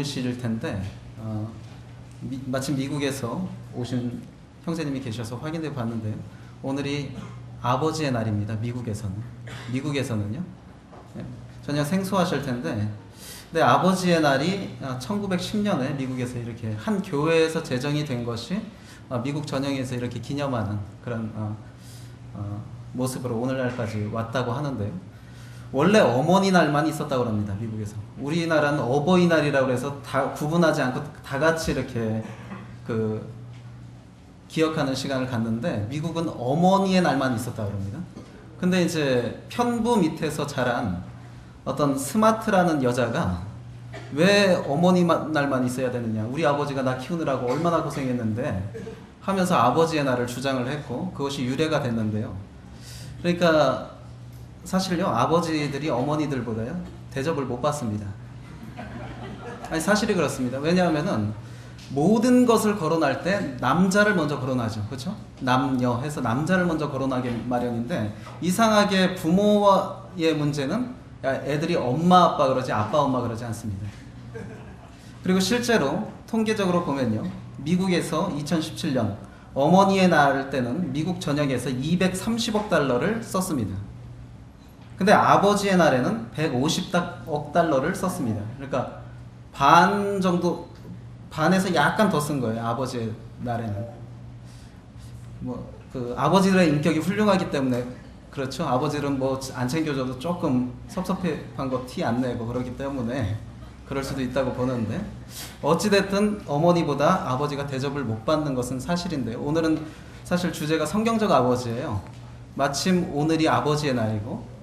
좋으실 텐데 마침 미국에서 오신 형제님이 계셔서 확인해 봤는데요. 오늘이 아버지의 날입니다. 미국에서는요. 네, 전혀 생소하실 텐데, 네, 아버지의 날이 1910년에 미국에서 이렇게 한 교회에서 제정이 된 것이 미국 전역에서 이렇게 기념하는 그런 모습으로 오늘날까지 왔다고 하는데요. 원래 어머니 날만 있었다고 합니다. 미국에서. 우리나라는 어버이날이라고 해서 다 구분하지 않고 다 같이 이렇게 기억하는 시간을 갖는데, 미국은 어머니의 날만 있었다고 합니다. 근데 이제 편부 밑에서 자란 어떤 스마트라는 여자가 왜 어머니 날만 있어야 되느냐, 우리 아버지가 나 키우느라고 얼마나 고생했는데 하면서 아버지의 날을 주장을 했고, 그것이 유래가 됐는데요. 그러니까 사실요, 아버지들이 어머니들보다요 대접을 못 받습니다. 아니, 사실이 그렇습니다. 왜냐하면은 모든 것을 거론할 때 남자를 먼저 거론하죠. 그렇죠? 남녀 해서 남자를 먼저 거론하기 마련인데, 이상하게 부모의 문제는 애들이 엄마 아빠 그러지 아빠 엄마 그러지 않습니다. 그리고 실제로 통계적으로 보면요, 미국에서 2017년 어머니의 날 때는 미국 전역에서 230억 달러를 썼습니다. 근데 아버지의 날에는 150억 달러를 썼습니다. 그러니까 반 정도, 반에서 약간 더 쓴 거예요. 아버지의 날에는. 아버지들의 인격이 훌륭하기 때문에 그렇죠. 아버지들은 안 챙겨줘도 조금 섭섭한 거 티 안 내고 그러기 때문에 그럴 수도 있다고 보는데, 어찌됐든 어머니보다 아버지가 대접을 못 받는 것은 사실인데, 오늘은 사실 주제가 성경적 아버지예요. 마침 오늘이 아버지의 날이고.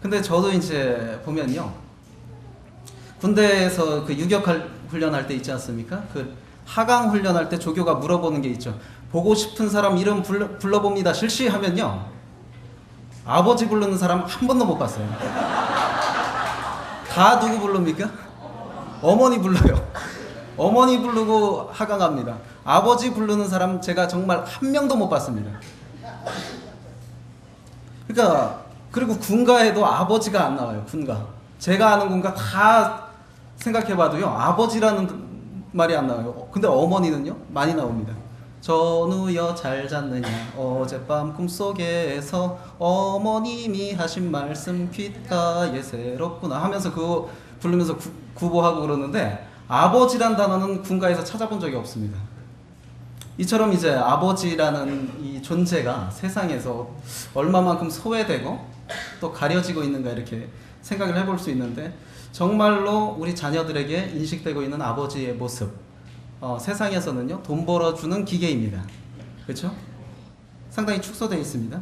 근데 저도 이제 보면요, 군대에서 유격 훈련할 때 있지 않습니까? 하강 훈련할 때 조교가 물어보는 게 있죠. 보고 싶은 사람 이름 불러봅니다. 실시하면요, 아버지 부르는 사람 한 번도 못 봤어요. 다 누구 부릅니까? 어머니 불러요. 어머니 부르고 하강합니다. 아버지 부르는 사람 제가 정말 한 명도 못 봤습니다. 그러니까, 그리고 군가에도 아버지가 안 나와요. 군가. 제가 아는 군가 다 생각해봐도요, 아버지라는 말이 안 나와요. 근데 어머니는요, 많이 나옵니다. 전우여 잘 잤느냐, 어젯밤 꿈속에서 어머님이 하신 말씀 귓가에 새롭구나 하면서 그거 부르면서 구보하고 그러는데, 아버지란 단어는 군가에서 찾아본 적이 없습니다. 이처럼 이제 아버지라는 이 존재가 세상에서 얼마만큼 소외되고 또 가려지고 있는가, 이렇게 생각을 해볼 수 있는데, 정말로 우리 자녀들에게 인식되고 있는 아버지의 모습, 세상에서는요, 돈 벌어주는 기계입니다. 그렇죠? 상당히 축소되어 있습니다.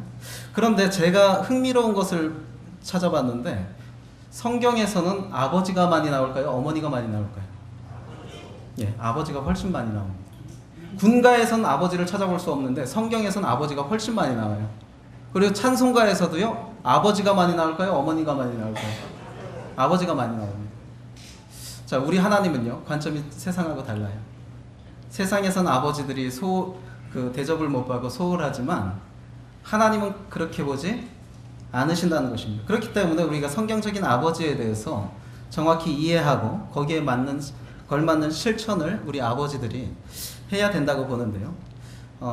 그런데 제가 흥미로운 것을 찾아봤는데, 성경에서는 아버지가 많이 나올까요? 어머니가 많이 나올까요? 예, 아버지가 훨씬 많이 나옵니다. 군가에서는 아버지를 찾아볼 수 없는데 성경에서는 아버지가 훨씬 많이 나와요. 그리고 찬송가에서도요, 아버지가 많이 나올까요? 어머니가 많이 나올까요? 아버지가 많이 나옵니다. 자, 우리 하나님은요, 관점이 세상하고 달라요. 세상에서는 아버지들이 대접을 못 받고 소홀하지만, 하나님은 그렇게 보지 않으신다는 것입니다. 그렇기 때문에 우리가 성경적인 아버지에 대해서 정확히 이해하고 거기에 걸맞는 실천을 우리 아버지들이 해야 된다고 보는데요.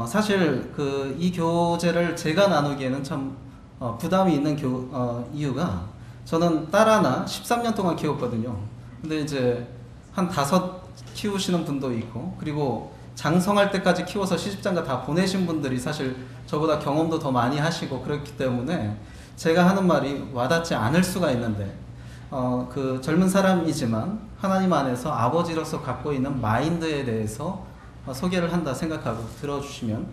사실 이 교제를 제가 나누기에는 참 부담이 있는 이유가, 저는 딸 하나 13년 동안 키웠거든요. 근데 이제 한 5 키우시는 분도 있고, 그리고 장성할 때까지 키워서 시집장가 다 보내신 분들이 사실 저보다 경험도 더 많이 하시고 그렇기 때문에 제가 하는 말이 와닿지 않을 수가 있는데, 젊은 사람이지만 하나님 안에서 아버지로서 갖고 있는 마인드에 대해서 소개를 한다 생각하고 들어주시면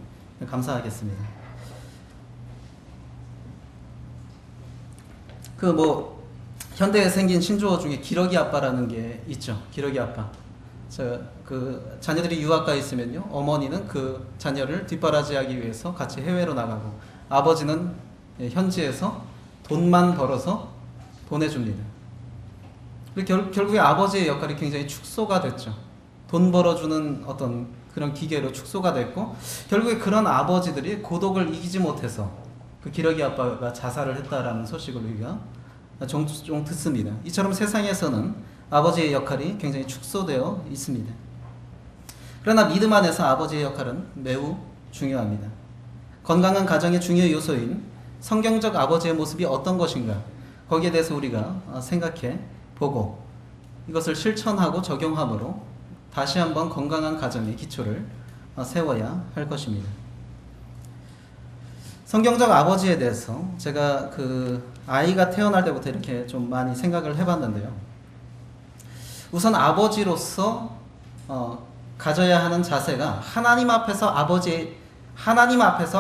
감사하겠습니다. 현대에 생긴 신조어 중에 기러기 아빠라는 게 있죠. 기러기 아빠. 자녀들이 유학가 있으면요, 어머니는 그 자녀를 뒷바라지하기 위해서 같이 해외로 나가고, 아버지는 현지에서 돈만 벌어서 보내줍니다. 결국에 아버지의 역할이 굉장히 축소가 됐죠. 돈 벌어주는 어떤 그런 기계로 축소가 됐고, 결국에 그런 아버지들이 고독을 이기지 못해서 그 기러기 아빠가 자살을 했다라는 소식을 우리가 종종 듣습니다. 이처럼 세상에서는 아버지의 역할이 굉장히 축소되어 있습니다. 그러나 믿음 안에서 아버지의 역할은 매우 중요합니다. 건강한 가정의 중요 요소인 성경적 아버지의 모습이 어떤 것인가, 거기에 대해서 우리가 생각해 보고 이것을 실천하고 적용함으로 다시 한번 건강한 가정의 기초를 세워야 할 것입니다. 성경적 아버지에 대해서 제가 아이가 태어날 때부터 이렇게 좀 많이 생각을 해봤는데요. 우선 아버지로서 가져야 하는 자세가 하나님 앞에서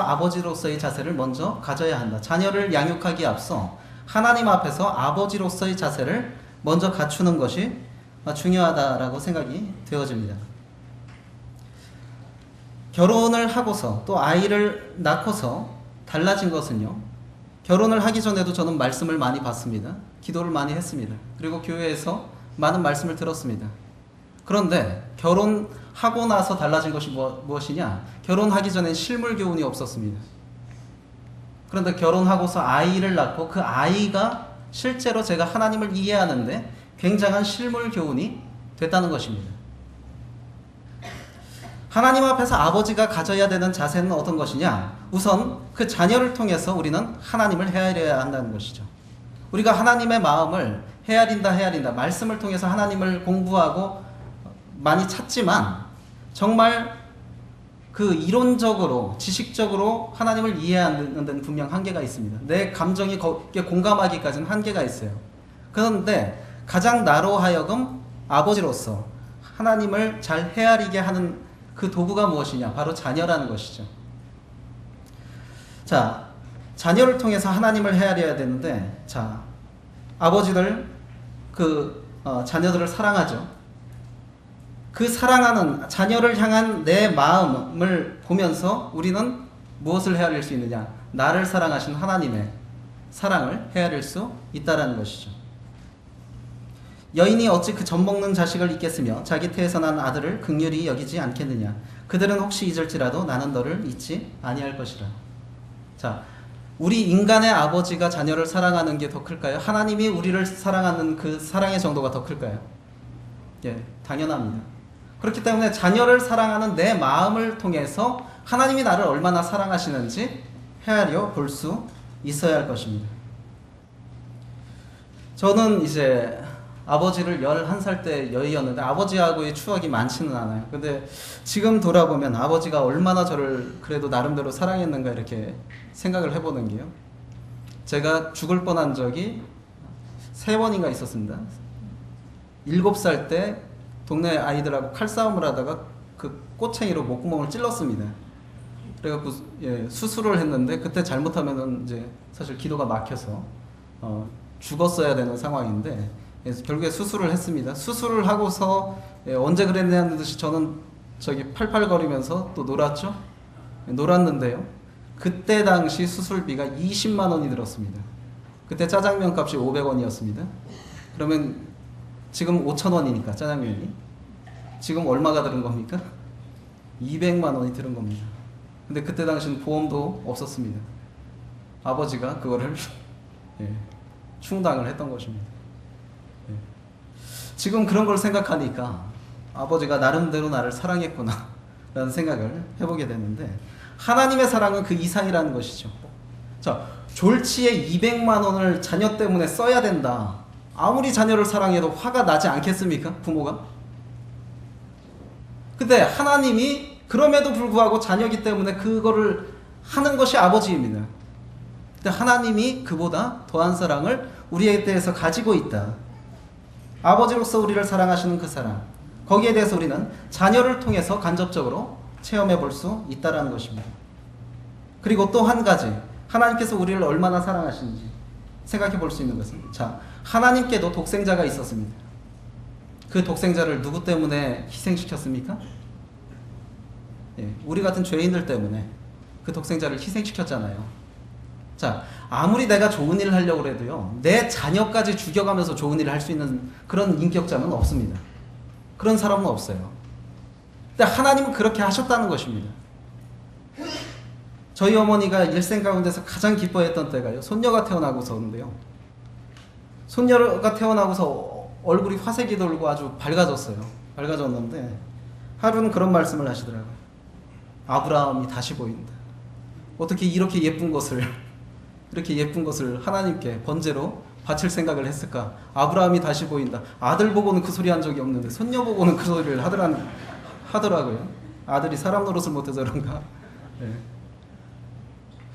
아버지로서의 자세를 먼저 가져야 한다. 자녀를 양육하기에 앞서 하나님 앞에서 아버지로서의 자세를 먼저 갖추는 것이 중요하다라고 생각이 되어집니다. 결혼을 하고서 또 아이를 낳고서 달라진 것은요, 결혼을 하기 전에도 저는 말씀을 많이 받습니다. 기도를 많이 했습니다. 그리고 교회에서 많은 말씀을 들었습니다. 그런데 결혼하고 나서 달라진 것이 무엇이냐? 결혼하기 전엔 실물 교훈이 없었습니다. 그런데 결혼하고서 아이를 낳고 그 아이가 실제로 제가 하나님을 이해하는데 굉장한 실물 교훈이 됐다는 것입니다. 하나님 앞에서 아버지가 가져야 되는 자세는 어떤 것이냐? 우선 그 자녀를 통해서 우리는 하나님을 헤아려야 한다는 것이죠. 우리가 하나님의 마음을 헤아린다. 말씀을 통해서 하나님을 공부하고 많이 찾지만 정말 그 이론적으로, 지식적으로 하나님을 이해하는 데는 분명 한계가 있습니다. 내 감정이 거기에 공감하기까지는 한계가 있어요. 그런데 가장 나로 하여금 아버지로서 하나님을 잘 헤아리게 하는 그 도구가 무엇이냐? 바로 자녀라는 것이죠. 자, 자녀를 통해서 하나님을 헤아려야 되는데, 자, 아버지들 자녀들을 사랑하죠. 그 사랑하는 자녀를 향한 내 마음을 보면서 우리는 무엇을 헤아릴 수 있느냐? 나를 사랑하신 하나님의 사랑을 헤아릴 수 있다라는 것이죠. 여인이 어찌 그 젖먹는 자식을 잊겠으며 자기 태에서 난 아들을 긍휼히 여기지 않겠느냐? 그들은 혹시 잊을지라도 나는 너를 잊지 아니할 것이라. 자, 우리 인간의 아버지가 자녀를 사랑하는 게 더 클까요? 하나님이 우리를 사랑하는 그 사랑의 정도가 더 클까요? 예, 당연합니다. 그렇기 때문에 자녀를 사랑하는 내 마음을 통해서 하나님이 나를 얼마나 사랑하시는지 헤아려 볼 수 있어야 할 것입니다. 저는 이제 아버지를 11살 때 여의었는데 아버지하고의 추억이 많지는 않아요. 근데 지금 돌아보면 아버지가 얼마나 저를 그래도 나름대로 사랑했는가 이렇게 생각을 해보는 게요. 제가 죽을 뻔한 적이 3번인가 있었습니다. 7살 때 동네 아이들하고 칼싸움을 하다가 그 꼬챙이로 목구멍을 찔렀습니다. 그래갖고 수술을 했는데 그때 잘못하면은 이제 사실 기도가 막혀서 죽었어야 되는 상황인데 결국에 수술을 했습니다. 수술을 하고서 언제 그랬냐는 듯이 저는 팔팔거리면서 또 놀았죠. 놀았는데요. 그때 당시 수술비가 20만 원이 들었습니다. 그때 짜장면 값이 500원이었습니다. 그러면 지금 5,000원이니까 짜장면이 지금 얼마가 들은 겁니까? 200만 원이 들은 겁니다. 근데 그때 당시는 보험도 없었습니다. 아버지가 그거를 충당을 했던 것입니다. 지금 그런 걸 생각하니까 아버지가 나름대로 나를 사랑했구나 라는 생각을 해보게 되는데, 하나님의 사랑은 그 이상이라는 것이죠. 자, 졸지에 200만 원을 자녀 때문에 써야 된다. 아무리 자녀를 사랑해도 화가 나지 않겠습니까? 부모가? 근데 하나님이 그럼에도 불구하고 자녀이기 때문에 그거를 하는 것이 아버지입니다. 근데 하나님이 그보다 더한 사랑을 우리에 대해서 가지고 있다. 아버지로서 우리를 사랑하시는 그 사랑, 거기에 대해서 우리는 자녀를 통해서 간접적으로 체험해 볼 수 있다는 것입니다. 그리고 또 한 가지, 하나님께서 우리를 얼마나 사랑하시는지 생각해 볼 수 있는 것은, 자, 하나님께도 독생자가 있었습니다. 그 독생자를 누구 때문에 희생시켰습니까? 우리 같은 죄인들 때문에 그 독생자를 희생시켰잖아요. 자, 아무리 내가 좋은 일을 하려고 해도요, 내 자녀까지 죽여가면서 좋은 일을 할 수 있는 그런 인격자는 없습니다. 그런 사람은 없어요. 근데 하나님은 그렇게 하셨다는 것입니다. 저희 어머니가 일생 가운데서 가장 기뻐했던 때가요, 손녀가 태어나고서인데요. 손녀가 태어나고서 얼굴이 화색이 돌고 아주 밝아졌어요. 밝아졌는데 하루는 그런 말씀을 하시더라고요. 아브라함이 다시 보인다. 어떻게 이렇게 예쁜 것을 하나님께 번제로 바칠 생각을 했을까? 아브라함이 다시 보인다. 아들 보고는 그 소리 한 적이 없는데 손녀 보고는 그 소리를 하더라고요. 아들이 사람 노릇을 못해서 그런가? 네.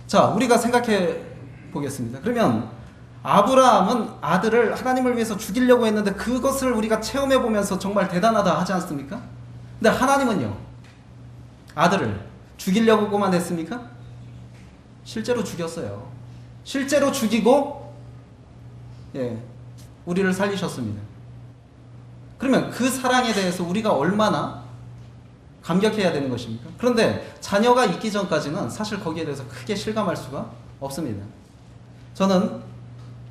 자, 우리가 생각해 보겠습니다. 그러면 아브라함은 아들을 하나님을 위해서 죽이려고 했는데 그것을 우리가 체험해 보면서 정말 대단하다 하지 않습니까? 근데 하나님은요, 아들을 죽이려고만 했습니까? 실제로 죽였어요. 실제로 죽이고 우리를 살리셨습니다. 그러면 그 사랑에 대해서 우리가 얼마나 감격해야 되는 것입니까? 그런데 자녀가 있기 전까지는 사실 거기에 대해서 크게 실감할 수가 없습니다. 저는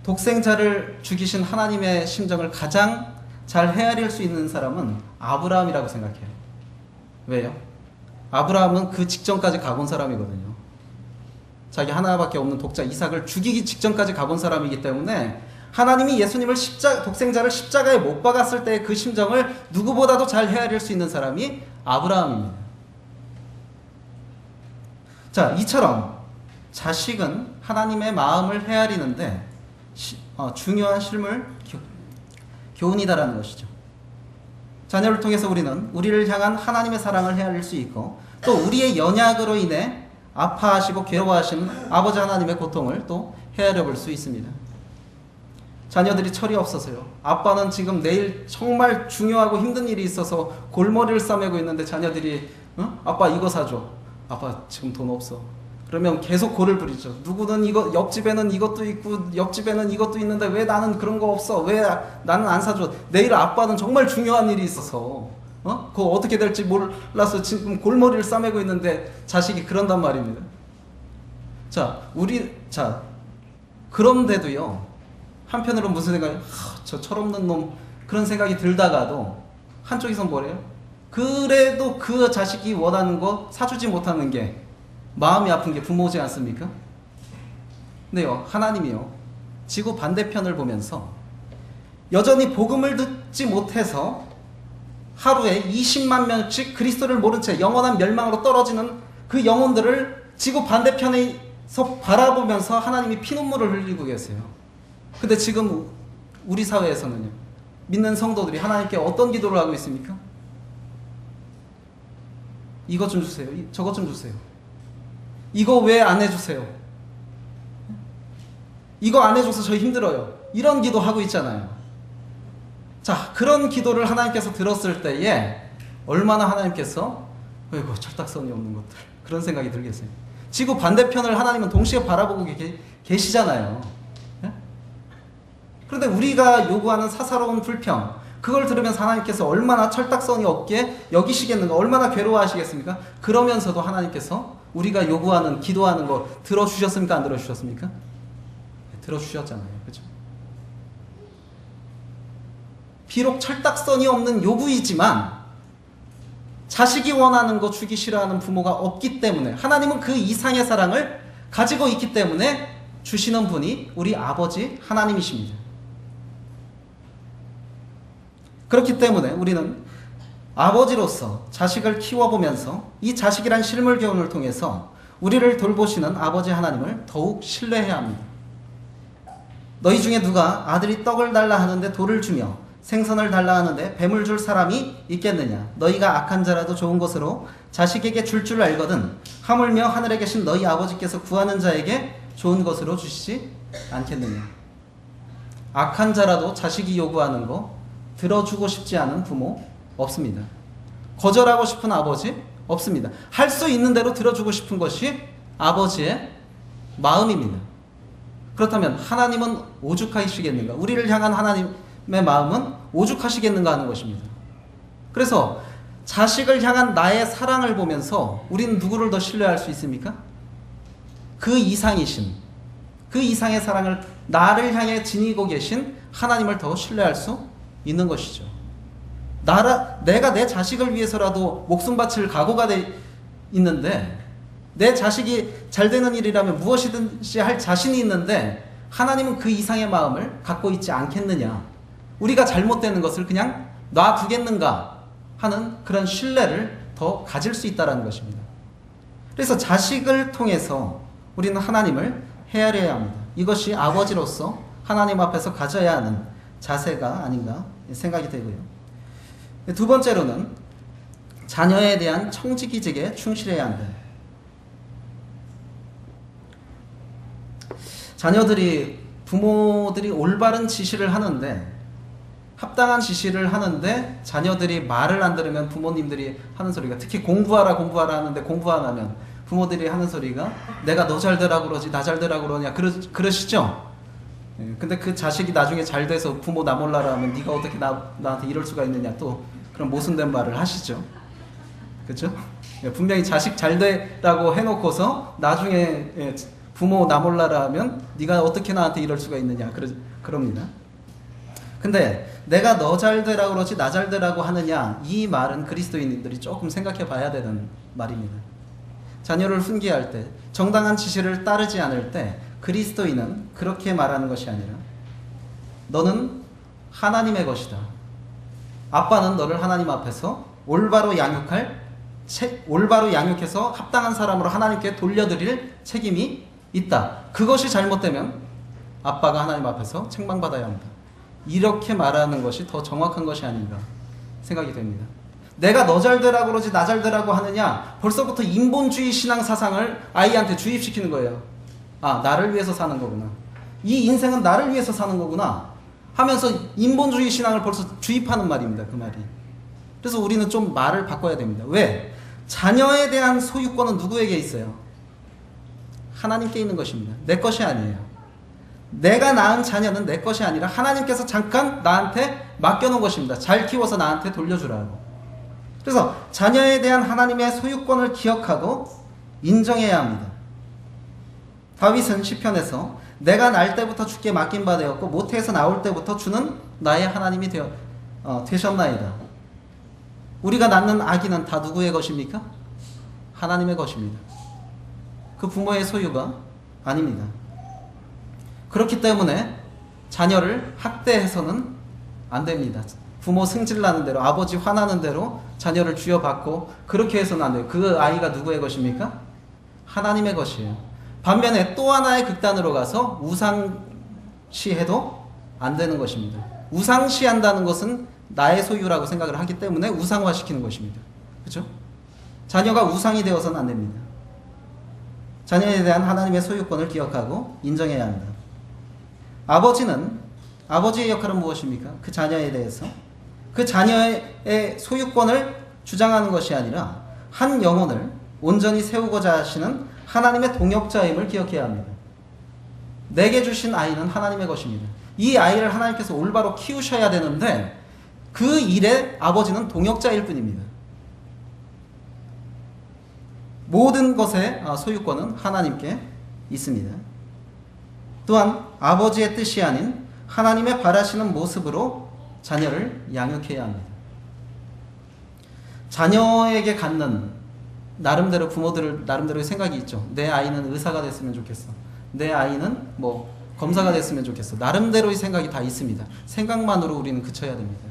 독생자를 죽이신 하나님의 심정을 가장 잘 헤아릴 수 있는 사람은 아브라함이라고 생각해요. 왜요? 아브라함은 그 직전까지 가본 사람이거든요. 자기 하나밖에 없는 독자 이삭을 죽이기 직전까지 가본 사람이기 때문에 하나님이 예수님을 독생자를 십자가에 못 박았을 때의 그 심정을 누구보다도 잘 헤아릴 수 있는 사람이 아브라함입니다. 자, 이처럼 자식은 하나님의 마음을 헤아리는데 중요한 실물 교훈이다라는 것이죠. 자녀를 통해서 우리는 우리를 향한 하나님의 사랑을 헤아릴 수 있고 또 우리의 연약으로 인해 아파하시고 괴로워하시는 아버지 하나님의 고통을 또 헤아려 볼 수 있습니다. 자녀들이 철이 없어서요. 아빠는 지금 내일 정말 중요하고 힘든 일이 있어서 골머리를 싸매고 있는데 자녀들이 아빠 이거 사줘. 아빠 지금 돈 없어. 그러면 계속 고를 부리죠. 누구는 이거 옆집에는 이것도 있고 옆집에는 이것도 있는데 왜 나는 그런 거 없어? 왜 나는 안 사줘? 내일 아빠는 정말 중요한 일이 있어서 그거 어떻게 될지 몰라서 지금 골머리를 싸매고 있는데 자식이 그런단 말입니다. 자, 그런데도요. 한편으로 무슨 생각이 저 철없는 놈 그런 생각이 들다가도 한쪽에선 뭐래요? 그래도 그 자식이 원하는 거 사주지 못하는 게 마음이 아픈 게 부모지 않습니까? 근데요, 하나님이요, 지구 반대편을 보면서 여전히 복음을 듣지 못해서 하루에 20만 명씩 그리스도를 모른 채 영원한 멸망으로 떨어지는 그 영혼들을 지구 반대편에서 바라보면서 하나님이 피눈물을 흘리고 계세요. 근데 지금 우리 사회에서는요, 믿는 성도들이 하나님께 어떤 기도를 하고 있습니까? 이것 좀 주세요. 저것 좀 주세요. 이거 왜 안 해주세요? 이거 안 해줘서 저희 힘들어요. 이런 기도 하고 있잖아요. 자, 그런 기도를 하나님께서 들었을 때에 얼마나 하나님께서 어이구 철딱선이 없는 것들 그런 생각이 들겠어요. 지구 반대편을 하나님은 동시에 바라보고 계시잖아요. 예? 그런데 우리가 요구하는 사사로운 불평 그걸 들으면서 하나님께서 얼마나 철딱선이 없게 여기시겠는가, 얼마나 괴로워하시겠습니까? 그러면서도 하나님께서 우리가 요구하는 기도하는 거 들어주셨습니까? 안 들어주셨습니까? 네, 들어주셨잖아요. 그렇죠? 비록 철딱선이 없는 요구이지만 자식이 원하는 거 주기 싫어하는 부모가 없기 때문에 하나님은 그 이상의 사랑을 가지고 있기 때문에 주시는 분이 우리 아버지 하나님이십니다. 그렇기 때문에 우리는 아버지로서 자식을 키워보면서 이 자식이란 실물 교훈을 통해서 우리를 돌보시는 아버지 하나님을 더욱 신뢰해야 합니다. 너희 중에 누가 아들이 떡을 달라 하는데 돌을 주며 생선을 달라 하는데 뱀을 줄 사람이 있겠느냐? 너희가 악한 자라도 좋은 것으로 자식에게 줄 알거든 하물며 하늘에 계신 너희 아버지께서 구하는 자에게 좋은 것으로 주시지 않겠느냐? 악한 자라도 자식이 요구하는 거 들어주고 싶지 않은 부모 없습니다. 거절하고 싶은 아버지 없습니다. 할 수 있는 대로 들어주고 싶은 것이 아버지의 마음입니다. 그렇다면 하나님은 오죽하시겠는가? 우리를 향한 하나님의 마음은 오죽하시겠는가 하는 것입니다. 그래서 자식을 향한 나의 사랑을 보면서 우리는 누구를 더 신뢰할 수 있습니까? 그 이상이신, 그 이상의 사랑을 나를 향해 지니고 계신 하나님을 더 신뢰할 수 있는 것이죠. 내가 내 자식을 위해서라도 목숨 바칠 각오가 돼 있는데, 내 자식이 잘 되는 일이라면 무엇이든지 할 자신이 있는데 하나님은 그 이상의 마음을 갖고 있지 않겠느냐? 우리가 잘못되는 것을 그냥 놔두겠는가 하는 그런 신뢰를 더 가질 수 있다는 것입니다. 그래서 자식을 통해서 우리는 하나님을 헤아려야 합니다. 이것이 아버지로서 하나님 앞에서 가져야 하는 자세가 아닌가 생각이 되고요. 두 번째로는 자녀에 대한 청지기직에 충실해야 한다. 부모들이 올바른 지시를 하는데, 합당한 지시를 하는데 자녀들이 말을 안 들으면 부모님들이 하는 소리가, 특히 공부하라 하는데 공부 안 하면 부모들이 하는 소리가 내가 너 잘 되라고 그러지 나 잘 되라고 그러냐 그러시죠? 근데 그 자식이 나중에 잘 돼서 부모 나 몰라라 하면 네가 어떻게 나한테 이럴 수가 있느냐, 또 그런 모순된 말을 하시죠. 그렇죠? 분명히 자식 잘 되라고 해놓고서 나중에 부모 나 몰라라 하면 네가 어떻게 나한테 이럴 수가 있느냐 그럽니다. 근데 내가 너 잘 되라고 그러지 나 잘 되라고 하느냐, 이 말은 그리스도인들이 조금 생각해 봐야 되는 말입니다. 자녀를 훈계할 때, 정당한 지시를 따르지 않을 때 그리스도인은 그렇게 말하는 것이 아니라 너는 하나님의 것이다. 아빠는 너를 하나님 앞에서 올바로 양육해서 합당한 사람으로 하나님께 돌려드릴 책임이 있다. 그것이 잘못되면 아빠가 하나님 앞에서 책망받아야 합니다. 이렇게 말하는 것이 더 정확한 것이 아닌가 생각이 됩니다. 내가 너 잘 되라고 그러지 나 잘 되라고 하느냐, 벌써부터 인본주의 신앙 사상을 아이한테 주입시키는 거예요. 아, 나를 위해서 사는 거구나, 이 인생은 나를 위해서 사는 거구나 하면서 인본주의 신앙을 벌써 주입하는 말입니다. 그 말이. 그래서 우리는 좀 말을 바꿔야 됩니다. 왜? 자녀에 대한 소유권은 누구에게 있어요? 하나님께 있는 것입니다. 내 것이 아니에요. 내가 낳은 자녀는 내 것이 아니라 하나님께서 잠깐 나한테 맡겨놓은 것입니다. 잘 키워서 나한테 돌려주라고. 그래서 자녀에 대한 하나님의 소유권을 기억하고 인정해야 합니다. 다윗은 시편에서 내가 날 때부터 주께 맡긴 바 되었고 모태에서 나올 때부터 주는 나의 하나님이 되셨나이다. 우리가 낳는 아기는 다 누구의 것입니까? 하나님의 것입니다. 그 부모의 소유가 아닙니다. 그렇기 때문에 자녀를 학대해서는 안 됩니다. 부모 승질나는 대로, 아버지 화나는 대로 자녀를 쥐어받고 그렇게 해서는 안 돼요. 그 아이가 누구의 것입니까? 하나님의 것이에요. 반면에 또 하나의 극단으로 가서 우상시해도 안 되는 것입니다. 우상시한다는 것은 나의 소유라고 생각을 하기 때문에 우상화시키는 것입니다. 그렇죠? 자녀가 우상이 되어서는 안 됩니다. 자녀에 대한 하나님의 소유권을 기억하고 인정해야 합니다. 아버지의 역할은 무엇입니까? 그 자녀에 대해서 그 자녀의 소유권을 주장하는 것이 아니라 한 영혼을 온전히 세우고자 하시는 하나님의 동역자임을 기억해야 합니다. 내게 주신 아이는 하나님의 것입니다. 이 아이를 하나님께서 올바로 키우셔야 되는데 그 일에 아버지는 동역자일 뿐입니다. 모든 것의 소유권은 하나님께 있습니다. 또한 아버지의 뜻이 아닌 하나님의 바라시는 모습으로 자녀를 양육해야 합니다. 자녀에게 갖는 나름대로 부모들 나름대로의 생각이 있죠. 내 아이는 의사가 됐으면 좋겠어. 내 아이는 검사가 됐으면 좋겠어. 나름대로의 생각이 다 있습니다. 생각만으로 우리는 그쳐야 됩니다.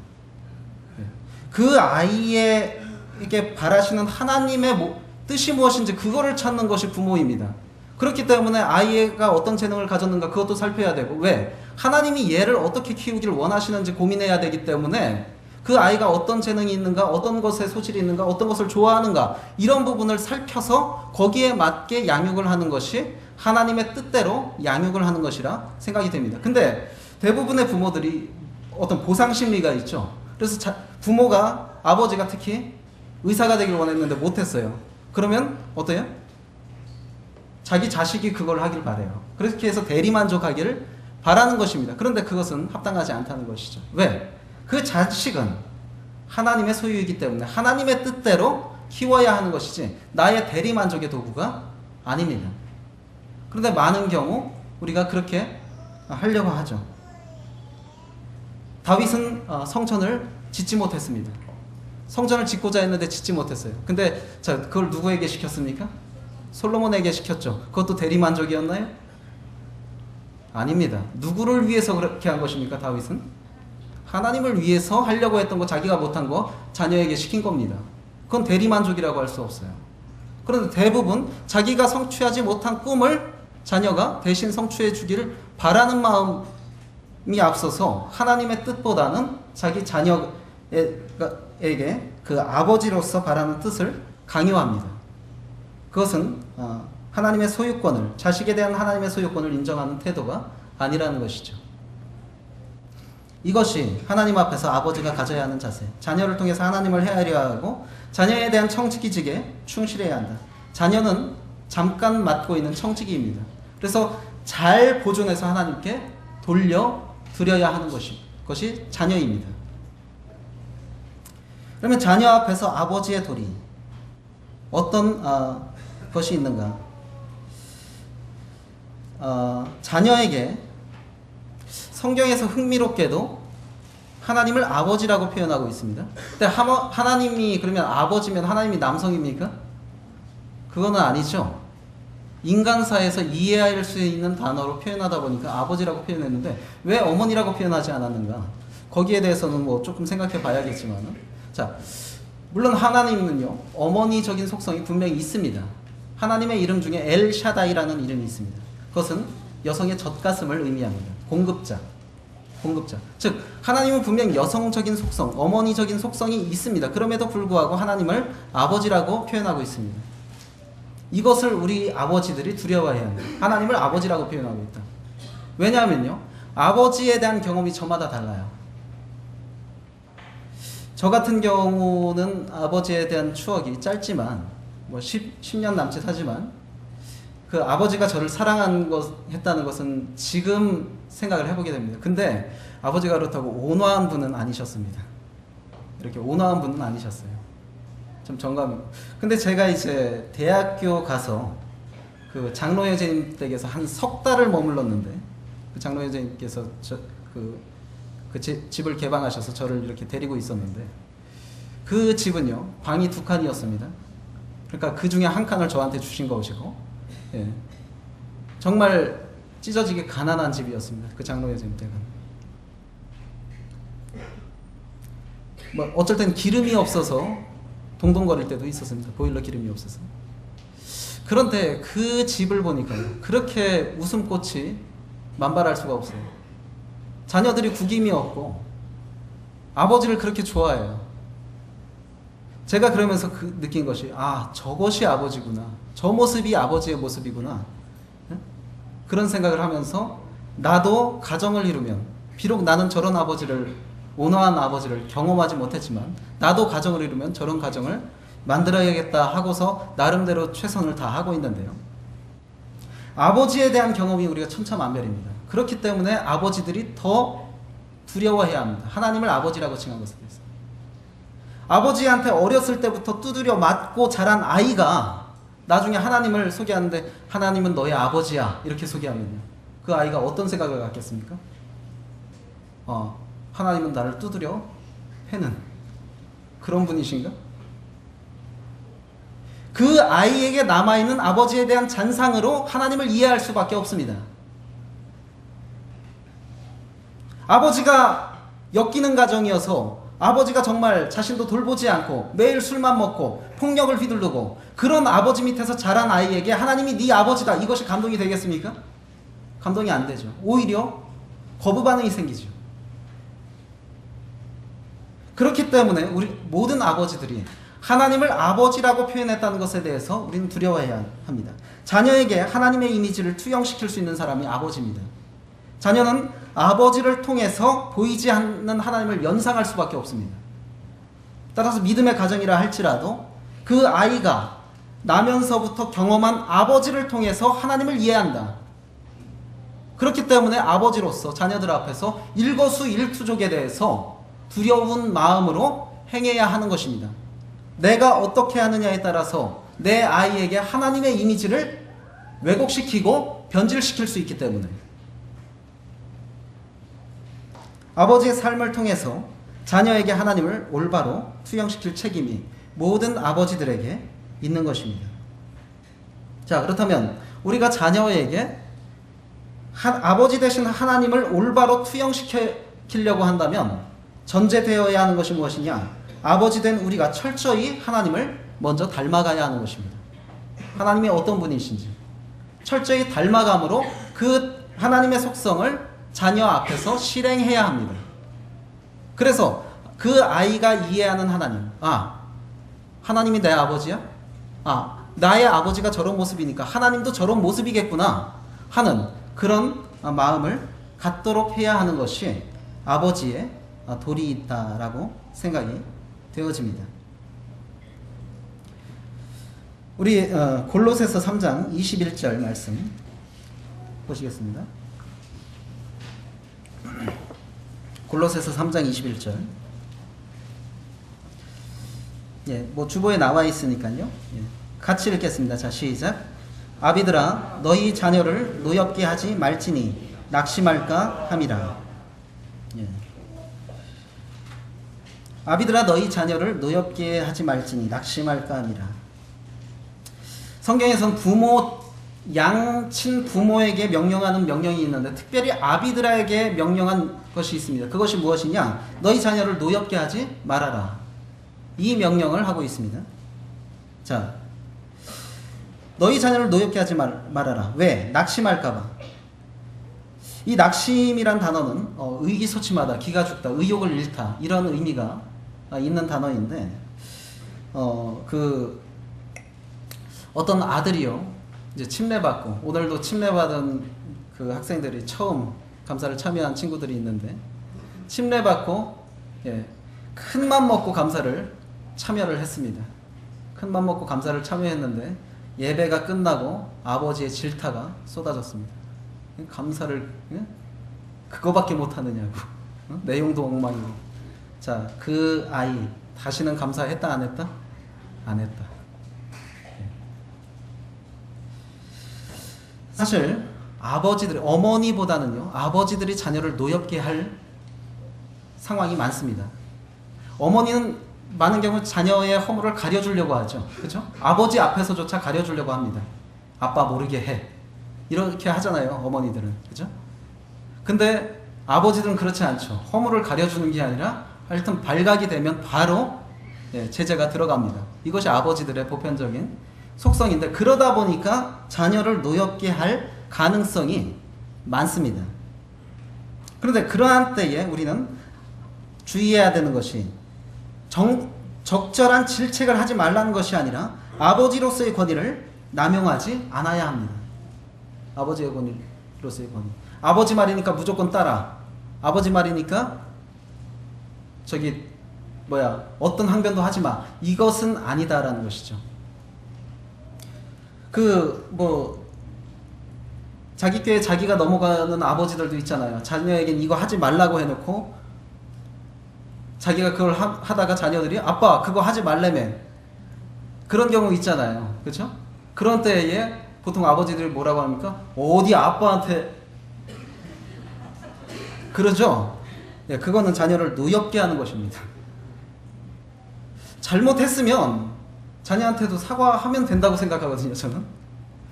그 아이에게 바라시는 하나님의 뜻이 무엇인지 그거를 찾는 것이 부모입니다. 그렇기 때문에 아이가 어떤 재능을 가졌는가 그것도 살펴야 되고, 왜? 하나님이 얘를 어떻게 키우기를 원하시는지 고민해야 되기 때문에 그 아이가 어떤 재능이 있는가, 어떤 것에 소질이 있는가, 어떤 것을 좋아하는가, 이런 부분을 살펴서 거기에 맞게 양육을 하는 것이 하나님의 뜻대로 양육을 하는 것이라 생각이 됩니다. 근데 대부분의 부모들이 어떤 보상 심리가 있죠. 그래서 부모가, 아버지가 특히 의사가 되길 원했는데 못했어요. 그러면 어때요? 자기 자식이 그걸 하길 바래요. 그렇게 해서 대리만족하기를 바라는 것입니다. 그런데 그것은 합당하지 않다는 것이죠. 왜? 그 자식은 하나님의 소유이기 때문에 하나님의 뜻대로 키워야 하는 것이지 나의 대리만족의 도구가 아닙니다. 그런데 많은 경우 우리가 그렇게 하려고 하죠. 다윗은 성전을 짓지 못했습니다. 성전을 짓고자 했는데 짓지 못했어요. 근데 그걸 누구에게 시켰습니까? 솔로몬에게 시켰죠. 그것도 대리만족이었나요? 아닙니다. 누구를 위해서 그렇게 한 것입니까? 다윗은 하나님을 위해서 하려고 했던 거, 자기가 못한 거 자녀에게 시킨 겁니다. 그건 대리만족이라고 할 수 없어요. 그런데 대부분 자기가 성취하지 못한 꿈을 자녀가 대신 성취해 주기를 바라는 마음이 앞서서 하나님의 뜻보다는 자기 자녀에게 그 아버지로서 바라는 뜻을 강요합니다. 그것은 하나님의 소유권을, 자식에 대한 하나님의 소유권을 인정하는 태도가 아니라는 것이죠. 이것이 하나님 앞에서 아버지가 가져야 하는 자세. 자녀를 통해서 하나님을 헤아려 하고 자녀에 대한 청지기직에 충실해야 한다. 자녀는 잠깐 맡고 있는 청지기입니다. 그래서 잘 보존해서 하나님께 돌려드려야 하는 것이 자녀입니다. 그러면 자녀 앞에서 아버지의 도리, 어떤 것이 있는가? 자녀에게 성경에서 흥미롭게도 하나님을 아버지라고 표현하고 있습니다. 근데 하나님이 그러면 아버지면 하나님이 남성입니까? 그거는 아니죠. 인간사에서 이해할 수 있는 단어로 표현하다 보니까 아버지라고 표현했는데 왜 어머니라고 표현하지 않았는가? 거기에 대해서는 뭐 조금 생각해 봐야겠지만, 자, 물론 하나님은요 어머니적인 속성이 분명히 있습니다. 하나님의 이름 중에 엘샤다이라는 이름이 있습니다. 그것은 여성의 젖가슴을 의미합니다. 공급자. 즉 하나님은 분명 여성적인 속성, 어머니적인 속성이 있습니다. 그럼에도 불구하고 하나님을 아버지라고 표현하고 있습니다. 이것을 우리 아버지들이 두려워해야 합니다. 하나님을 아버지라고 표현하고 있다. 왜냐하면요, 아버지에 대한 경험이 저마다 달라요. 저 같은 경우는 아버지에 대한 추억이 짧지만, 10년 남짓하지만, 그 아버지가 저를 했다는 것은 지금 생각을 해보게 됩니다. 근데 아버지가 그렇다고 온화한 분은 아니셨습니다. 이렇게 온화한 분은 아니셨어요. 좀 정감이. 근데 제가 이제 대학교 가서 그 장로 여제님 댁에서 한 석 달을 머물렀는데, 그 장로 여제님께서 집을 개방하셔서 저를 이렇게 데리고 있었는데, 그 집은요 방이 2칸이었습니다. 그러니까 그 중에 한 칸을 저한테 주신 것이고, 예, 정말 찢어지게 가난한 집이었습니다. 그 장로 여제님 댁은. 어쩔 땐 기름이 없어서 동동거릴 때도 있었습니다. 보일러 기름이 없어서. 그런데 그 집을 보니까요, 그렇게 웃음꽃이 만발할 수가 없어요. 자녀들이 구김이 없고 아버지를 그렇게 좋아해요. 제가 그러면서 느낀 것이, 저것이 아버지구나. 저 모습이 아버지의 모습이구나. 그런 생각을 하면서 나도 가정을 이루면, 비록 나는 저런 온화한 아버지를 경험하지 못했지만 나도 가정을 이루면 저런 가정을 만들어야겠다 하고서 나름대로 최선을 다하고 있는데요. 아버지에 대한 경험이 우리가 천차만별입니다. 그렇기 때문에 아버지들이 더 두려워해야 합니다. 하나님을 아버지라고 칭한 것에 대해서. 아버지한테 어렸을 때부터 두드려 맞고 자란 아이가 나중에 하나님을 소개하는데 하나님은 너의 아버지야 이렇게 소개하면요, 그 아이가 어떤 생각을 갖겠습니까? 하나님은 나를 두드려 패는 그런 분이신가? 그 아이에게 남아있는 아버지에 대한 잔상으로 하나님을 이해할 수밖에 없습니다. 아버지가 엮이는 가정이어서 아버지가 정말 자신도 돌보지 않고 매일 술만 먹고 폭력을 휘두르고 그런 아버지 밑에서 자란 아이에게 하나님이 네 아버지다, 이것이 감동이 되겠습니까? 감동이 안 되죠. 오히려 거부 반응이 생기죠. 그렇기 때문에 우리 모든 아버지들이 하나님을 아버지라고 표현했다는 것에 대해서 우리는 두려워해야 합니다. 자녀에게 하나님의 이미지를 투영시킬 수 있는 사람이 아버지입니다. 자녀는 아버지를 통해서 보이지 않는 하나님을 연상할 수밖에 없습니다. 따라서 믿음의 가정이라 할지라도 그 아이가 나면서부터 경험한 아버지를 통해서 하나님을 이해한다. 그렇기 때문에 아버지로서 자녀들 앞에서 일거수일투족에 대해서 두려운 마음으로 행해야 하는 것입니다. 내가 어떻게 하느냐에 따라서 내 아이에게 하나님의 이미지를 왜곡시키고 변질시킬 수 있기 때문에 아버지의 삶을 통해서 자녀에게 하나님을 올바로 투영시킬 책임이 모든 아버지들에게 있는 것입니다. 자, 그렇다면 우리가 자녀에게 아버지 대신 하나님을 올바로 투영시키려고 한다면 전제되어야 하는 것이 무엇이냐? 아버지 된 우리가 철저히 하나님을 먼저 닮아가야 하는 것입니다. 하나님이 어떤 분이신지 철저히 닮아감으로 그 하나님의 속성을 자녀 앞에서 실행해야 합니다. 그래서 그 아이가 이해하는 하나님, 하나님이 내 아버지야? 나의 아버지가 저런 모습이니까 하나님도 저런 모습이겠구나 하는 그런 마음을 갖도록 해야 하는 것이 아버지의 도리 있다라고 생각이 되어집니다. 우리 골로새서 3장 21절 말씀 보시겠습니다. 골로새서 3장 21절. 뭐 주보에 나와 있으니까요. 같이 읽겠습니다. 자, 시작. 아비들아, 너희 자녀를 노엽게 하지 말지니 낙심할까 함이라. 아비들아, 너희 자녀를 노엽게 하지 말지니 낙심할까 함이라. 성경에서는 양친 부모에게 명령하는 명령이 있는데 특별히 아비들에게 명령한 것이 있습니다. 그것이 무엇이냐? 너희 자녀를 노엽게 하지 말아라. 이 명령을 하고 있습니다. 자, 너희 자녀를 노엽게 하지 말아라. 왜? 낙심할까봐. 이 낙심이란 단어는 의기소침하다, 기가 죽다, 의욕을 잃다 이런 의미가 있는 단어인데 어떤 아들이요 이제 침례받고 오늘도 침례받은 그 학생들이 처음 감사를 참여한 친구들이 있는데 침례받고 큰 맘 먹고 감사를 참여를 했습니다. 큰 맘 먹고 감사를 참여했는데 예배가 끝나고 아버지의 질타가 쏟아졌습니다. 감사를 그거밖에 못하느냐고, 내용도 엉망이고. 자, 그 아이 다시는 감사했다 안 했다? 안 했다. 사실 아버지들이, 어머니보다는요 아버지들이 자녀를 노엽게 할 상황이 많습니다. 어머니는 많은 경우 자녀의 허물을 가려주려고 하죠. 그렇죠? 아버지 앞에서조차 가려주려고 합니다. 아빠 모르게 해. 이렇게 하잖아요, 어머니들은. 그렇죠? 근데 아버지들은 그렇지 않죠. 허물을 가려주는 게 아니라 하여튼 발각이 되면 바로 제재가 들어갑니다. 이것이 아버지들의 보편적인 속성인데, 그러다 보니까 자녀를 노엽게 할 가능성이 많습니다. 그런데 그러한 때에 우리는 주의해야 되는 것이 적절한 질책을 하지 말라는 것이 아니라 아버지로서의 권위를 남용하지 않아야 합니다. 아버지의 권위로서의 권위. 아버지 말이니까 무조건 따라. 아버지 말이니까 어떤 항변도 하지 마. 이것은 아니다라는 것이죠. 자기 꾀에 자기가 넘어가는 아버지들도 있잖아요. 자녀에겐 이거 하지 말라고 해놓고 자기가 그걸 하다가 자녀들이 아빠 그거 하지 말래며, 그런 경우 있잖아요. 그렇죠? 그런 때에 보통 아버지들이 뭐라고 합니까? 어디 아빠한테 그러죠? 그거는 자녀를 노엽게 하는 것입니다. 잘못했으면 자녀한테도 사과하면 된다고 생각하거든요, 저는.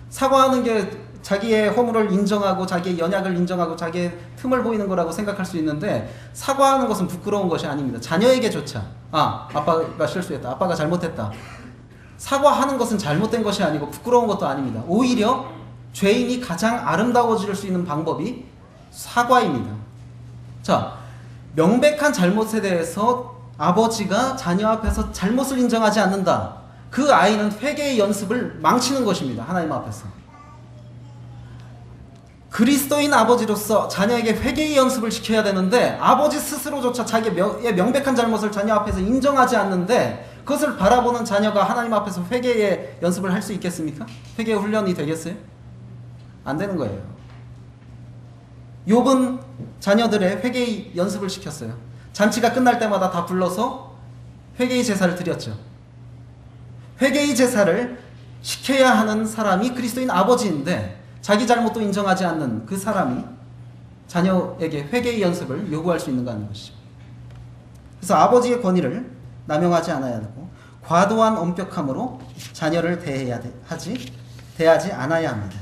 사과하는 게 자기의 허물을 인정하고 자기의 연약을 인정하고 자기의 틈을 보이는 거라고 생각할 수 있는데, 사과하는 것은 부끄러운 것이 아닙니다. 자녀에게조차 아빠가 실수했다, 아빠가 잘못했다, 사과하는 것은 잘못된 것이 아니고 부끄러운 것도 아닙니다. 오히려 죄인이 가장 아름다워질 수 있는 방법이 사과입니다. 자, 명백한 잘못에 대해서 아버지가 자녀 앞에서 잘못을 인정하지 않는다. 그 아이는 회개의 연습을 망치는 것입니다. 하나님 앞에서. 그리스도인 아버지로서 자녀에게 회개의 연습을 시켜야 되는데, 아버지 스스로조차 자기의 명백한 잘못을 자녀 앞에서 인정하지 않는데 그것을 바라보는 자녀가 하나님 앞에서 회개의 연습을 할 수 있겠습니까? 회개의 훈련이 되겠어요? 안 되는 거예요. 욥은 자녀들의 회개의 연습을 시켰어요. 잔치가 끝날 때마다 다 불러서 회개의 제사를 드렸죠. 회개의 제사를 시켜야 하는 사람이 그리스도인 아버지인데, 자기 잘못도 인정하지 않는 그 사람이 자녀에게 회개의 연습을 요구할 수 있는가 하는 것이죠. 그래서 아버지의 권위를 남용하지 않아야 하고, 과도한 엄격함으로 자녀를 대하지 않아야 합니다.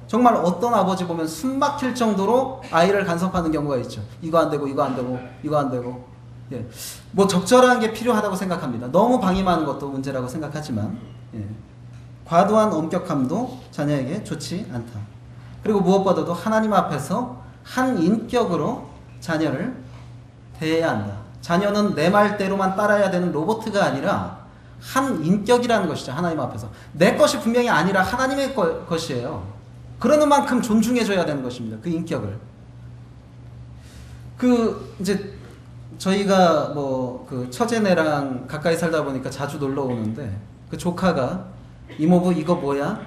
정말 어떤 아버지 보면 숨 막힐 정도로 아이를 간섭하는 경우가 있죠. 이거 안 되고 이거 안 되고 이거 안 되고 예. 뭐 적절한 게 필요하다고 생각합니다. 너무 방임하는 것도 문제라고 생각하지만 예. 과도한 엄격함도 자녀에게 좋지 않다. 그리고 무엇보다도 하나님 앞에서 한 인격으로 자녀를 대해야 한다. 자녀는 내 말대로만 따라야 되는 로봇가 아니라 한 인격이라는 것이죠. 하나님 앞에서 내 것이 분명히 아니라 하나님의 것이에요. 그러는 만큼 존중해줘야 되는 것입니다. 그 인격을. 이제 저희가 뭐 그 처제네랑 가까이 살다 보니까 자주 놀러 오는데 그 조카가 이모부 이거 뭐야?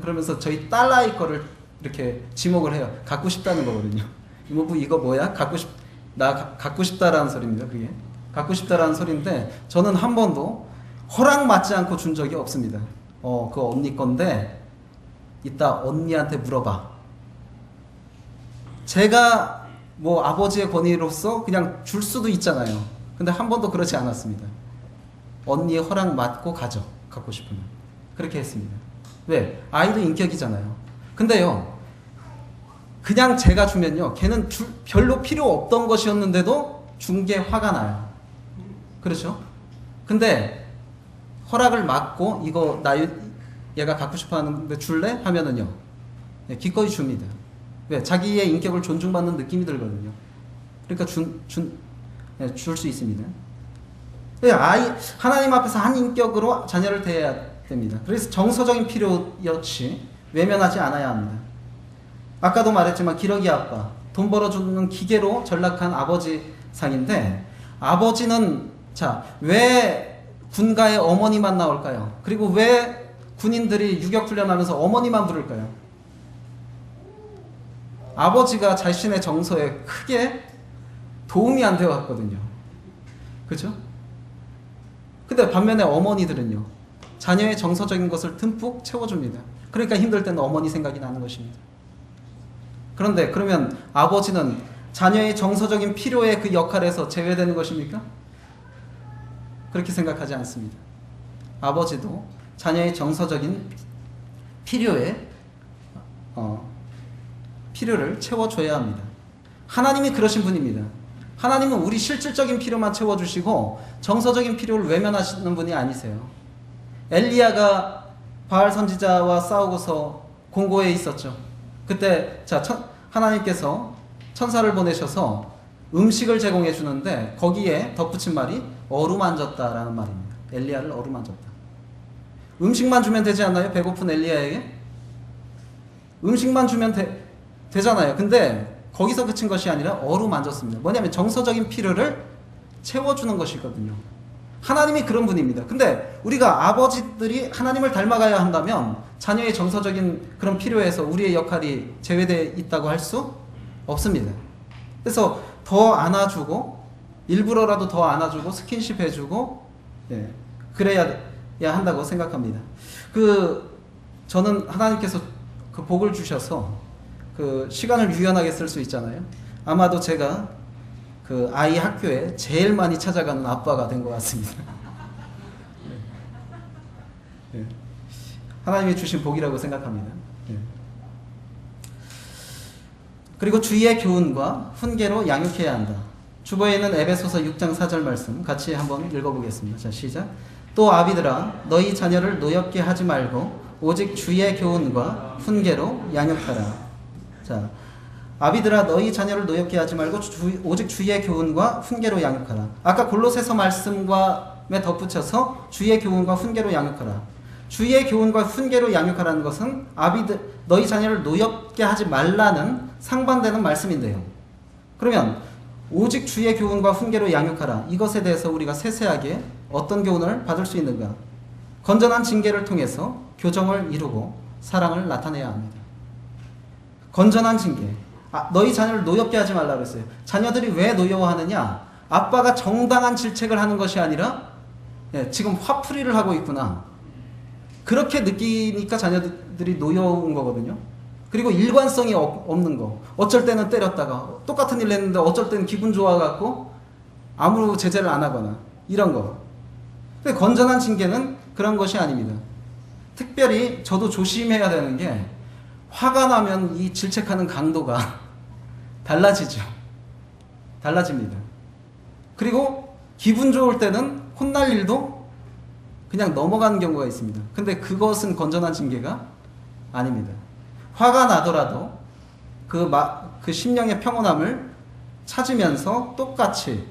그러면서 저희 딸아이 거를 이렇게 지목을 해요. 갖고 싶다는 거거든요. 이모부 이거 뭐야? 나 갖고 싶다라는 소리입니다. 그게 갖고 싶다라는 소리인데 저는 한 번도 허락 받지 않고 준 적이 없습니다. 그거 언니 건데 이따 언니한테 물어봐. 제가 뭐 아버지의 권위로서 그냥 줄 수도 있잖아요. 근데 한 번도 그렇지 않았습니다. 언니의 허락 받고 가죠. 갖고 싶으면. 그렇게 했습니다. 왜? 아이도 인격이잖아요. 근데요, 그냥 제가 주면요, 걔는 별로 필요 없던 것이었는데도 준 게 화가 나요. 그렇죠? 근데 허락을 받고 이거 얘가 갖고 싶어 하는데 줄래? 하면은요, 기꺼이 줍니다. 왜? 자기의 인격을 존중받는 느낌이 들거든요. 그러니까 줄 수 있습니다. 하나님 앞에서 한 인격으로 자녀를 대해야 됩니다. 그래서 정서적인 필요 역시 외면하지 않아야 합니다. 아까도 말했지만 기러기 아빠, 돈 벌어주는 기계로 전락한 아버지 상인데, 아버지는 왜 군가에 어머니만 나올까요? 그리고 왜 군인들이 유격훈련하면서 어머니만 부를까요? 아버지가 자신의 정서에 크게 도움이 안 되어 왔거든요. 그죠? 근데 반면에 어머니들은요, 자녀의 정서적인 것을 듬뿍 채워줍니다. 그러니까 힘들 때는 어머니 생각이 나는 것입니다. 그런데 그러면 아버지는 자녀의 정서적인 필요의 그 역할에서 제외되는 것입니까? 그렇게 생각하지 않습니다. 아버지도 자녀의 정서적인 필요를 채워줘야 합니다. 하나님이 그러신 분입니다. 하나님은 우리 실질적인 필요만 채워주시고 정서적인 필요를 외면하시는 분이 아니세요. 엘리야가 바알 선지자와 싸우고서 공고에 있었죠. 그때 하나님께서 천사를 보내셔서 음식을 제공해 주는데 거기에 덧붙인 말이 어루만졌다라는 말입니다. 엘리야를 어루만졌다. 음식만 주면 되지 않나요? 배고픈 엘리야에게? 음식만 주면 되잖아요. 근데 거기서 그친 것이 아니라 어루만졌습니다. 뭐냐면 정서적인 필요를 채워주는 것이거든요. 하나님이 그런 분입니다. 근데 우리가 아버지들이 하나님을 닮아가야 한다면 자녀의 정서적인 그런 필요에서 우리의 역할이 제외되어 있다고 할 수 없습니다. 그래서 더 안아주고, 일부러라도 더 안아주고 스킨십 해주고, 그래야 한다고 생각합니다. 저는 하나님께서 그 복을 주셔서 그 시간을 유연하게 쓸 수 있잖아요. 아마도 제가 그 아이 학교에 제일 많이 찾아가는 아빠가 된 것 같습니다. 하나님이 주신 복이라고 생각합니다. 그리고 주의의 교훈과 훈계로 양육해야 한다. 주보에 있는 에베소서 6장 4절 말씀 같이 한번 읽어보겠습니다. 자, 시작. 또 아비들아, 너희 자녀를 노엽게 하지 말고 오직 주의 교훈과 훈계로 양육하라. 자, 아비들아, 너희 자녀를 노엽게 하지 말고 오직 주의 교훈과 훈계로 양육하라. 아까 골로새서 말씀과에 덧붙여서 주의 교훈과 훈계로 양육하라. 주의 교훈과 훈계로 양육하라는 것은 너희 자녀를 노엽게 하지 말라는 상반되는 말씀인데요. 그러면 오직 주의 교훈과 훈계로 양육하라. 이것에 대해서 우리가 세세하게 어떤 교훈을 받을 수 있는가? 건전한 징계를 통해서 교정을 이루고 사랑을 나타내야 합니다. 건전한 징계. 너희 자녀를 노엽게 하지 말라고 했어요. 자녀들이 왜 노여워하느냐? 아빠가 정당한 질책을 하는 것이 아니라 지금 화풀이를 하고 있구나. 그렇게 느끼니까 자녀들이 노여운 거거든요. 그리고 일관성이 없는 거. 어쩔 때는 때렸다가 똑같은 일 했는데 어쩔 때는 기분 좋아갖고 아무 제재를 안 하거나 이런 거. 근데 건전한 징계는 그런 것이 아닙니다. 특별히 저도 조심해야 되는 게, 화가 나면 이 질책하는 강도가 달라집니다. 그리고 기분 좋을 때는 혼날 일도 그냥 넘어가는 경우가 있습니다. 근데 그것은 건전한 징계가 아닙니다. 화가 나더라도 그 심령의 평온함을 찾으면서 똑같이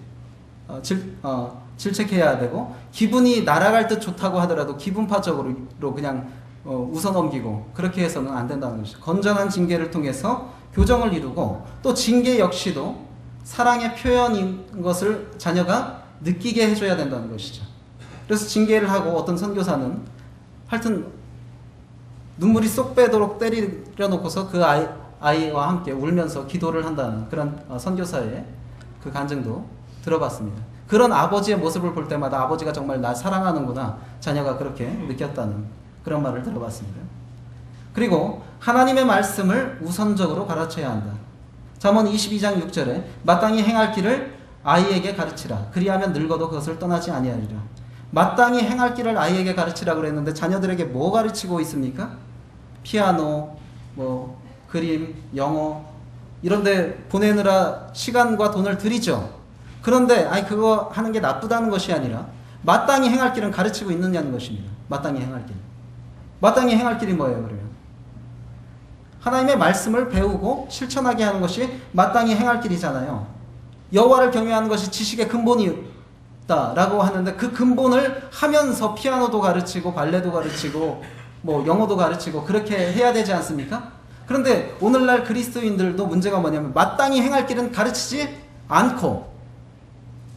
질책해야 되고, 기분이 날아갈 듯 좋다고 하더라도 기분파적으로 그냥 웃어넘기고 그렇게 해서는 안 된다는 것이죠. 건전한 징계를 통해서 교정을 이루고, 또 징계 역시도 사랑의 표현인 것을 자녀가 느끼게 해줘야 된다는 것이죠. 그래서 징계를 하고 어떤 선교사는 하여튼 눈물이 쏙 빼도록 때려 놓고서 그 아이와 함께 울면서 기도를 한다는 그런 선교사의 그 간증도 들어봤습니다. 그런 아버지의 모습을 볼 때마다 아버지가 정말 날 사랑하는구나, 자녀가 그렇게 느꼈다는 그런 말을 들어봤습니다. 그리고 하나님의 말씀을 우선적으로 가르쳐야 한다. 잠언 22장 6절에 마땅히 행할 길을 아이에게 가르치라. 그리하면 늙어도 그것을 떠나지 아니하리라. 마땅히 행할 길을 아이에게 가르치라 그랬는데 자녀들에게 뭐 가르치고 있습니까? 피아노, 그림, 영어 이런 데 보내느라 시간과 돈을 들이죠. 그런데 그거 하는 게 나쁘다는 것이 아니라 마땅히 행할 길은 가르치고 있느냐는 것입니다. 마땅히 행할 길. 마땅히 행할 길이 뭐예요, 그러면? 하나님의 말씀을 배우고 실천하게 하는 것이 마땅히 행할 길이잖아요. 여호와를 경외하는 것이 지식의 근본이다라고 하는데, 그 근본을 하면서 피아노도 가르치고 발레도 가르치고 영어도 가르치고 그렇게 해야 되지 않습니까? 그런데 오늘날 그리스도인들도 문제가 뭐냐면 마땅히 행할 길은 가르치지 않고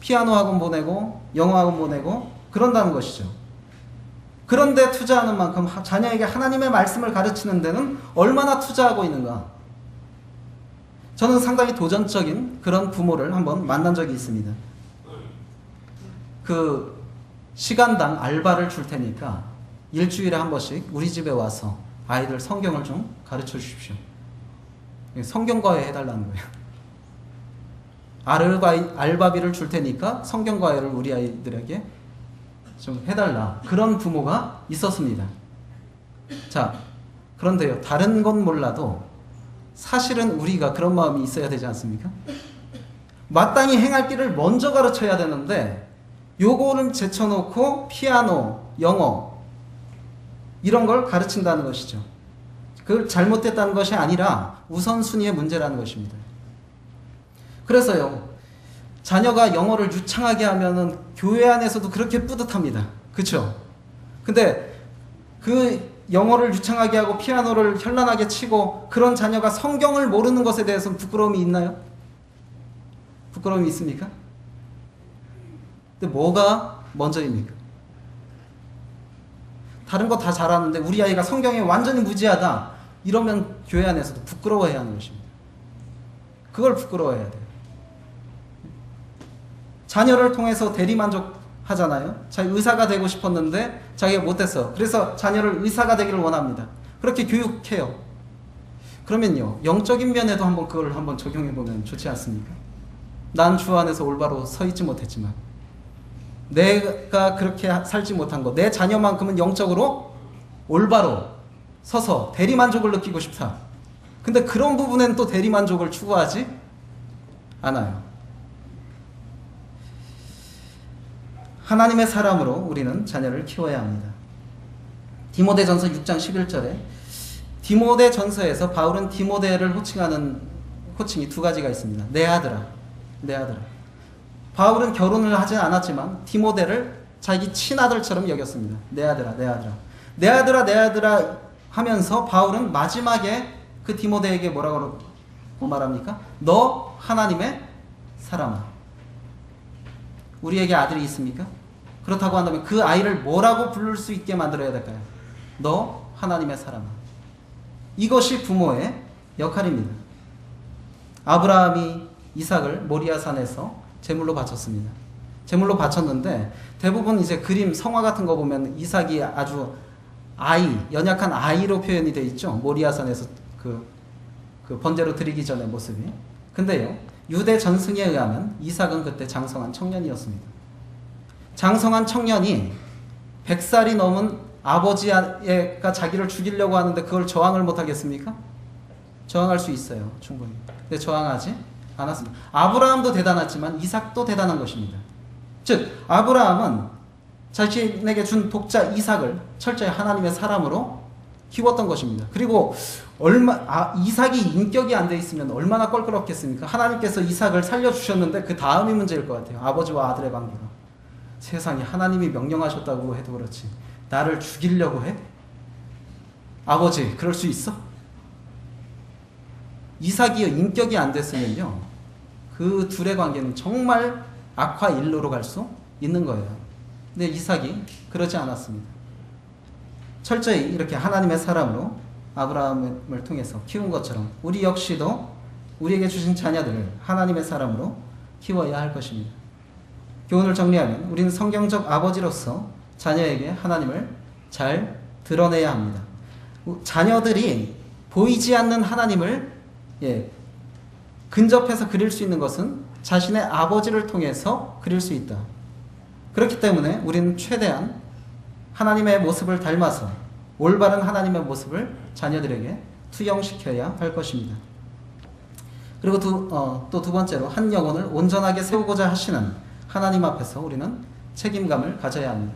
피아노 학원 보내고 영어 학원 보내고 그런다는 것이죠. 그런데 투자하는 만큼 자녀에게 하나님의 말씀을 가르치는 데는 얼마나 투자하고 있는가? 저는 상당히 도전적인 그런 부모를 한번 만난 적이 있습니다. 그 시간당 알바를 줄 테니까 일주일에 한 번씩 우리 집에 와서 아이들 성경을 좀 가르쳐 주십시오. 성경과외 해달라는 거예요. 알바비를 줄 테니까 성경과외를 우리 아이들에게 좀 해달라. 그런 부모가 있었습니다. 자, 그런데요, 다른 건 몰라도 사실은 우리가 그런 마음이 있어야 되지 않습니까? 마땅히 행할 길을 먼저 가르쳐야 되는데 요거는 제쳐놓고 피아노, 영어 이런 걸 가르친다는 것이죠. 그걸 잘못됐다는 것이 아니라 우선순위의 문제라는 것입니다. 그래서요, 자녀가 영어를 유창하게 하면은 교회 안에서도 그렇게 뿌듯합니다. 그렇죠? 근데 그 영어를 유창하게 하고 피아노를 현란하게 치고 그런 자녀가 성경을 모르는 것에 대해서는 부끄러움이 있나요? 부끄러움이 있습니까? 근데 뭐가 먼저입니까? 다른 거 다 잘하는데 우리 아이가 성경에 완전히 무지하다 이러면 교회 안에서도 부끄러워해야 하는 것입니다. 그걸 부끄러워해야 돼요. 자녀를 통해서 대리만족하잖아요. 자기 의사가 되고 싶었는데 자기가 못했어. 그래서 자녀를 의사가 되기를 원합니다. 그렇게 교육해요. 그러면요, 영적인 면에도 그걸 한번 적용해보면 좋지 않습니까? 난 주 안에서 올바로 서 있지 못했지만 내가 그렇게 살지 못한 거, 내 자녀만큼은 영적으로 올바로 서서 대리만족을 느끼고 싶다. 근데 그런 부분엔 또 대리만족을 추구하지 않아요. 하나님의 사람으로 우리는 자녀를 키워야 합니다. 디모데전서 6장 11절에 디모데전서에서 바울은 디모데를 호칭하는 호칭이 두 가지가 있습니다. 내 아들아, 내 아들아. 바울은 결혼을 하진 않았지만 디모데를 자기 친아들처럼 여겼습니다. 내 아들아, 내 아들아. 내 아들아, 내 아들아 하면서 바울은 마지막에 그 디모데에게 뭐라고 말합니까? 너 하나님의 사람아. 우리에게 아들이 있습니까? 그렇다고 한다면 그 아이를 뭐라고 부를 수 있게 만들어야 될까요? 너 하나님의 사람아. 이것이 부모의 역할입니다. 아브라함이 이삭을 모리아산에서 제물로 바쳤습니다. 제물로 바쳤는데 대부분 이제 그림, 성화 같은 거 보면 이삭이 아주 연약한 아이로 표현이 돼 있죠. 모리아산에서 그 번제로 드리기 전의 모습이. 근데요, 유대 전승에 의하면 이삭은 그때 장성한 청년이었습니다. 장성한 청년이 100살이 넘은 아버지가 자기를 죽이려고 하는데 그걸 저항을 못하겠습니까? 저항할 수 있어요, 충분히. 근데 저항하지 않았습니다. 아브라함도 대단했지만 이삭도 대단한 것입니다. 즉 아브라함은 자신에게 준 독자 이삭을 철저히 하나님의 사람으로 키웠던 것입니다. 그리고 이삭이 인격이 안 돼 있으면 얼마나 껄끄럽겠습니까? 하나님께서 이삭을 살려주셨는데 그 다음이 문제일 것 같아요. 아버지와 아들의 관계가. 세상에 하나님이 명령하셨다고 해도 그렇지 나를 죽이려고 해? 아버지 그럴 수 있어? 이삭이 인격이 안 됐으면요 그 둘의 관계는 정말 악화일로로 갈 수 있는 거예요. 근데 이삭이 그러지 않았습니다. 철저히 이렇게 하나님의 사람으로 아브라함을 통해서 키운 것처럼 우리 역시도 우리에게 주신 자녀들을 하나님의 사람으로 키워야 할 것입니다. 교훈을 정리하면 우리는 성경적 아버지로서 자녀에게 하나님을 잘 드러내야 합니다. 자녀들이 보이지 않는 하나님을 근접해서 그릴 수 있는 것은 자신의 아버지를 통해서 그릴 수 있다. 그렇기 때문에 우리는 최대한 하나님의 모습을 닮아서 올바른 하나님의 모습을 자녀들에게 투영시켜야 할 것입니다. 그리고 또 두 번째로 한 영혼을 온전하게 세우고자 하시는 하나님 앞에서 우리는 책임감을 가져야 합니다.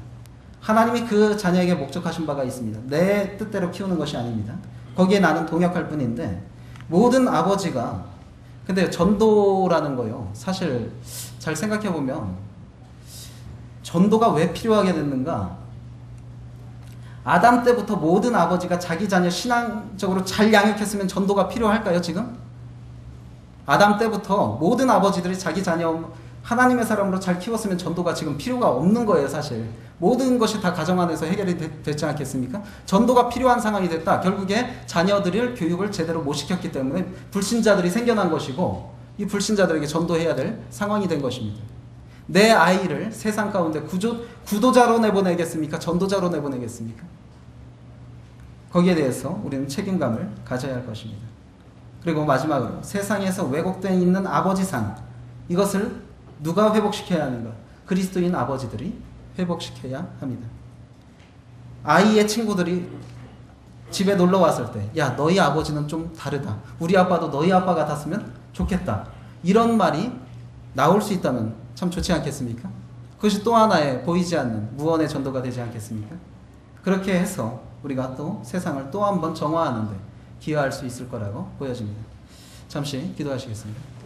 하나님이 그 자녀에게 목적하신 바가 있습니다. 내 뜻대로 키우는 것이 아닙니다. 거기에 나는 동역할 뿐인데 모든 아버지가 근데 전도라는 거요. 사실 잘 생각해 보면 전도가 왜 필요하게 됐는가? 아담 때부터 모든 아버지가 자기 자녀 신앙적으로 잘 양육했으면 전도가 필요할까요, 지금? 아담 때부터 모든 아버지들이 자기 자녀 하나님의 사람으로 잘 키웠으면 전도가 지금 필요가 없는 거예요, 사실. 모든 것이 다 가정 안에서 해결이 됐지 않겠습니까? 전도가 필요한 상황이 됐다. 결국에 자녀들을 교육을 제대로 못 시켰기 때문에 불신자들이 생겨난 것이고 이 불신자들에게 전도해야 될 상황이 된 것입니다. 내 아이를 세상 가운데 구도자로 내보내겠습니까? 전도자로 내보내겠습니까? 거기에 대해서 우리는 책임감을 가져야 할 것입니다. 그리고 마지막으로 세상에서 왜곡되어 있는 아버지상 이것을 누가 회복시켜야 하는가? 그리스도인 아버지들이 회복시켜야 합니다. 아이의 친구들이 집에 놀러 왔을 때 야 너희 아버지는 좀 다르다. 우리 아빠도 너희 아빠 같았으면 좋겠다. 이런 말이 나올 수 있다면 참 좋지 않겠습니까? 그것이 또 하나의 보이지 않는 무언의 전도가 되지 않겠습니까? 그렇게 해서 우리가 또 세상을 또 한 번 정화하는 데 기여할 수 있을 거라고 보여집니다. 잠시 기도하시겠습니다.